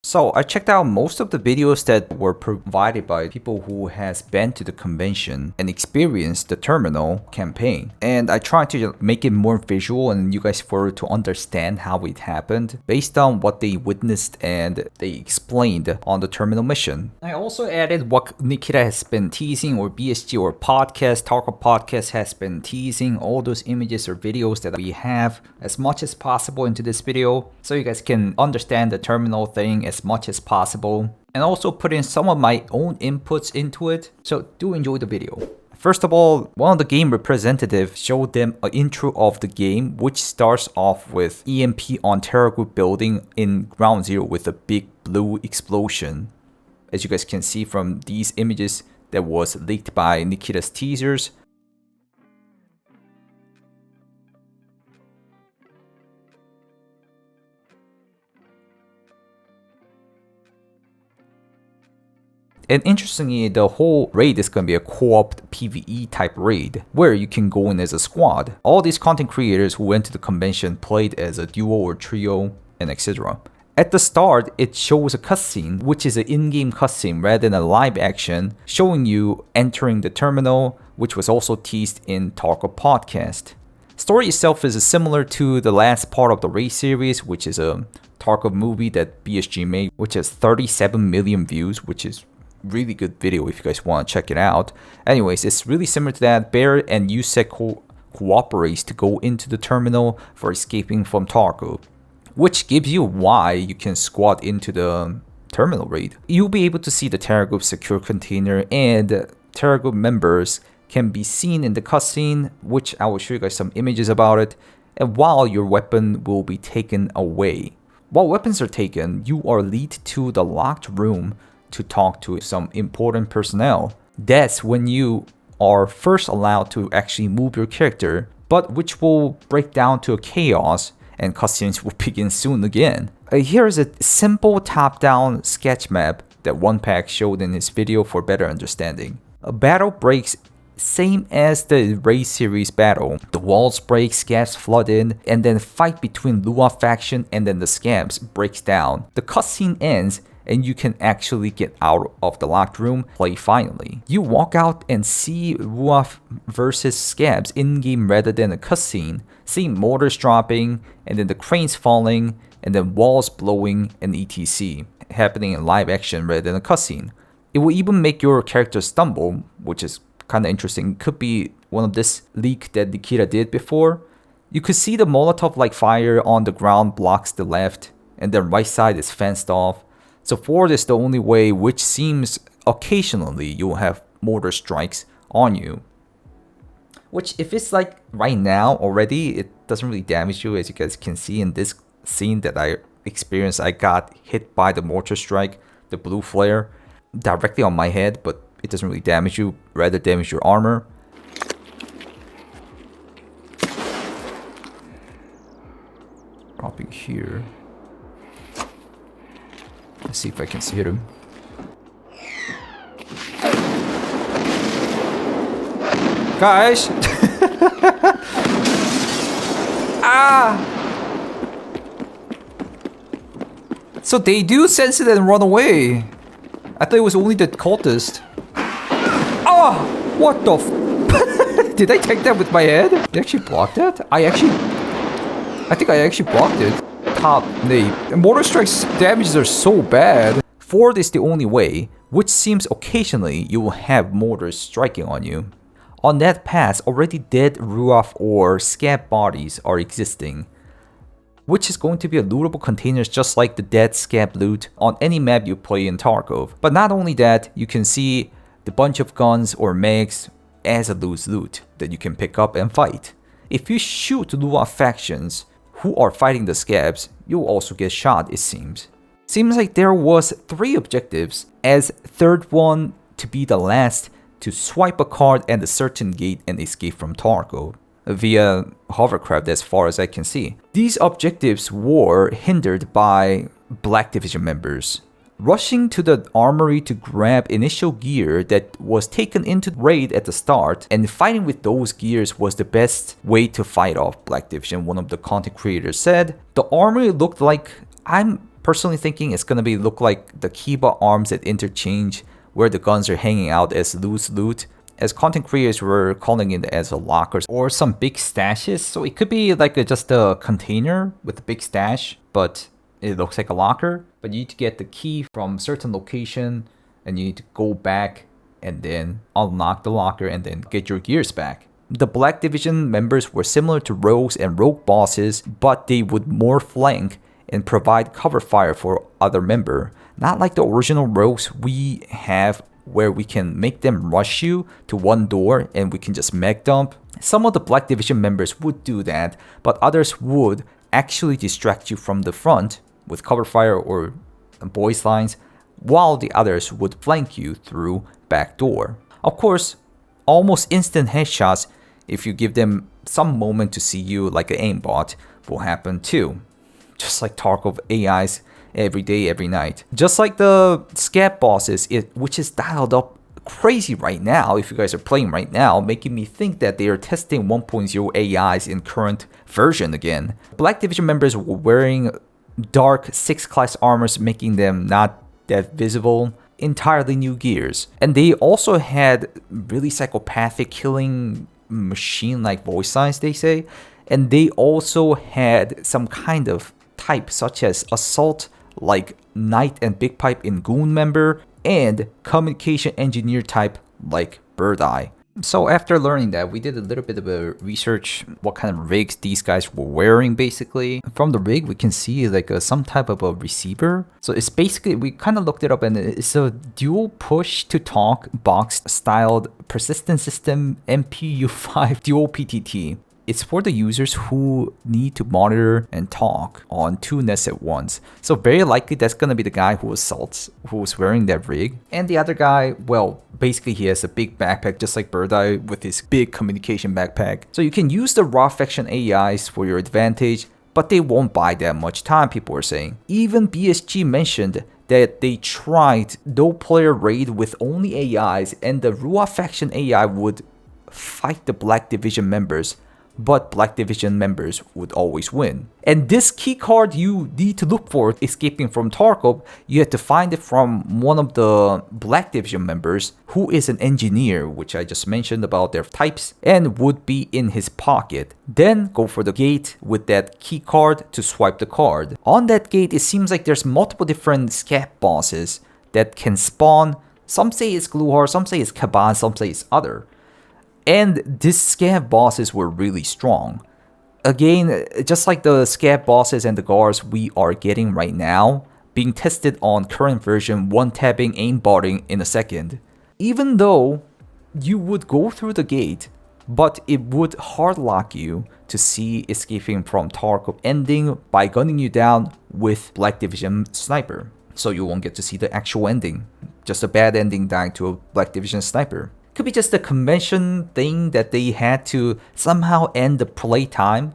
So I checked out most of the videos that were provided by people who has been to the convention and experienced the terminal campaign. And I tried to make it more visual and you guys were to understand how it happened based on what they witnessed and they explained on the terminal mission. I also added what Nikita has been teasing, or BSG or podcast, Tarkov podcast has been teasing, all those images or videos that we have as much as possible into this video so you guys can understand the terminal thing as much as possible, and also put in some of my own inputs into it, so do enjoy the video. First of all, one of the game representatives showed them an intro of the game, which starts off with EMP on Tarkov building in ground zero with a big blue explosion. As you guys can see from these images that was leaked by Nikita's teasers. And interestingly, the whole raid is going to be a co-op PVE type raid, where you can go in as a squad. All these content creators who went to the convention played as a duo or trio, and etc. At the start, it shows a cutscene, which is an in-game cutscene rather than a live action, showing you entering the terminal, which was also teased in Tarkov podcast. Story itself is similar to the last part of the raid series, which is a Tarkov movie that BSG made, which has 37 million views, which is really good video if you guys want to check it out. Anyways, it's really similar to that. Bear and Yusek cooperates to go into the terminal for escaping from Tarkov, which gives you why you can squat into the terminal raid. You'll be able to see the Tarkov secure container, and Tarkov members can be seen in the cutscene, which I will show you guys some images about it, and while your weapon will be taken away. While weapons are taken, you are led to the locked room to talk to some important personnel. That's when you are first allowed to actually move your character, but which will break down to a chaos and cutscenes will begin soon again. Here is a simple top-down sketch map that OnePack showed in his video for better understanding. A battle breaks same as the raid series battle. The walls break, scabs flood in, and then fight between Lua faction and then the scabs breaks down. The cutscene ends and you can actually get out of the locked room, play finally. You walk out and see Ruaf versus Scabs in-game rather than a cutscene, see mortars dropping, and then the cranes falling, and then walls blowing, and etc. happening in live action rather than a cutscene. It will even make your character stumble, which is kind of interesting. Could be one of this leak that Nikita did before. You could see the Molotov-like fire on the ground blocks the left, and the right side is fenced off. So forward is the only way, which seems occasionally you'll have mortar strikes on you. Which if it's like right now already, it doesn't really damage you. As you guys can see in this scene that I experienced, I got hit by the mortar strike, the blue flare, directly on my head, but it doesn't really damage you, rather damage your armor. Dropping here. Let's see if I can hit him. Guys! Ah! So they do sense it and run away. I thought it was only the cultist. Ah! What the f- Did I take that with my head? Did I actually block that? I think I actually blocked it. Top nade. Mortar strikes damages are so bad. Forward is the only way, which seems occasionally you will have mortars striking on you. On that pass, already dead Ruaf or Scab bodies are existing, which is going to be a lootable containers just like the dead Scab loot on any map you play in Tarkov. But not only that, you can see the bunch of guns or mags as a loose loot that you can pick up and fight. If you shoot Lua factions who are fighting the Scabs, you'll also get shot, it seems. Seems like there was 3 objectives, as third one to be the last to swipe a card at a certain gate and escape from Tarkov via hovercraft as far as I can see. These objectives were hindered by Black Division members rushing to the armory to grab initial gear that was taken into raid at the start, and fighting with those gears was the best way to fight off Black Division, one of the content creators said. The armory looked like, I'm personally thinking it's gonna be look like the keyboard arms at interchange where the guns are hanging out as loose loot, as content creators were calling it as a lockers or some big stashes. So it could be like just a container with a big stash, but it looks like a locker. But you need to get the key from certain location and you need to go back and then unlock the locker and then get your gears back. The Black Division members were similar to rogues and rogue bosses, but they would more flank and provide cover fire for other member. Not like the original rogues we have where we can make them rush you to one door and we can just mech dump. Some of the Black Division members would do that, but others would actually distract you from the front with cover fire or boys lines, while the others would flank you through back door. Of course, almost instant headshots if you give them some moment to see you like an aimbot will happen too. Just like Tarkov AIs every day, every night. Just like the SCAV bosses, which is dialed up crazy right now, if you guys are playing right now, making me think that they are testing 1.0 AIs in current version again. Black Division members were wearing dark 6 class armors, making them not that visible. Entirely new gears. And they also had really psychopathic killing machine-like voice lines, they say. And they also had some kind of type such as assault like Knight and Big Pipe in Goon member, and communication engineer type like Bird Eye. So after learning that, we did a little bit of a research what kind of rigs these guys were wearing basically. From the rig, we can see like some type of a receiver. So it's basically, we kind of looked it up and it's a dual push to talk box styled persistent system MPU5 dual PTT. It's for the users who need to monitor and talk on 2 nets at once. So very likely that's gonna be the guy who assaults, who's wearing that rig. And the other guy, well, basically he has a big backpack just like Bird Eye with his big communication backpack. So you can use the raw faction AIs for your advantage, but they won't buy that much time, people are saying. Even BSG mentioned that they tried no player raid with only AIs and the raw faction AI would fight the Black Division members, but Black Division members would always win. And this keycard you need to look for escaping from Tarkov, you have to find it from one of the Black Division members who is an engineer, which I just mentioned about their types, and would be in his pocket. Then go for the gate with that keycard to swipe the card. On that gate, it seems like there's multiple different SCAV bosses that can spawn. Some say it's Gluhar, some say it's Kaban, some say it's other. And these SCAV bosses were really strong. Again, just like the SCAV bosses and the guards we are getting right now, being tested on current version, one-tapping, aimbotting in a second. Even though you would go through the gate, but it would hard lock you to see escaping from Tarkov, ending by gunning you down with Black Division sniper. So you won't get to see the actual ending. Just a bad ending dying to a Black Division sniper. Could be just a convention thing that they had to somehow end the playtime,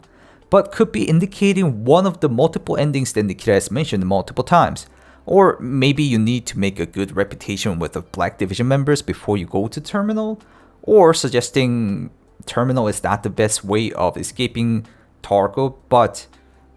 but could be indicating one of the multiple endings that Nikita has mentioned multiple times. Or maybe you need to make a good reputation with the Black Division members before you go to Terminal, or suggesting Terminal is not the best way of escaping Tarkov, but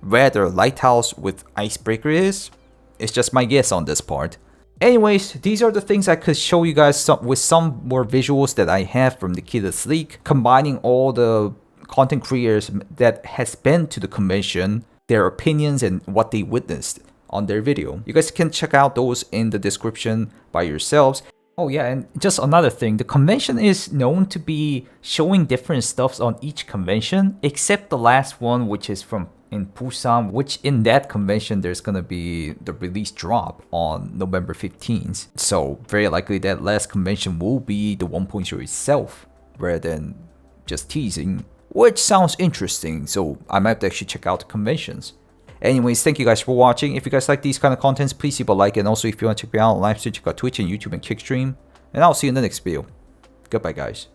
rather Lighthouse with Icebreaker is. It's just my guess on this part. Anyways, these are the things I could show you guys with some more visuals that I have from Nikita's leak, combining all the content creators that has been to the convention, their opinions and what they witnessed on their video. You guys can check out those in the description by yourselves. Oh yeah, and just another thing, the convention is known to be showing different stuffs on each convention, except the last one, which is from in Busan, which in that convention there's gonna be the release drop on November 15th. So very likely that last convention will be the 1.0 itself rather than just teasing, which sounds interesting. So I might actually check out the conventions. Anyways, thank you guys for watching. If you guys like these kind of contents, please leave a like, and also if you want to check me out on live stream, check out Twitch and YouTube and Kickstream. And I'll see you in the next video. Goodbye guys.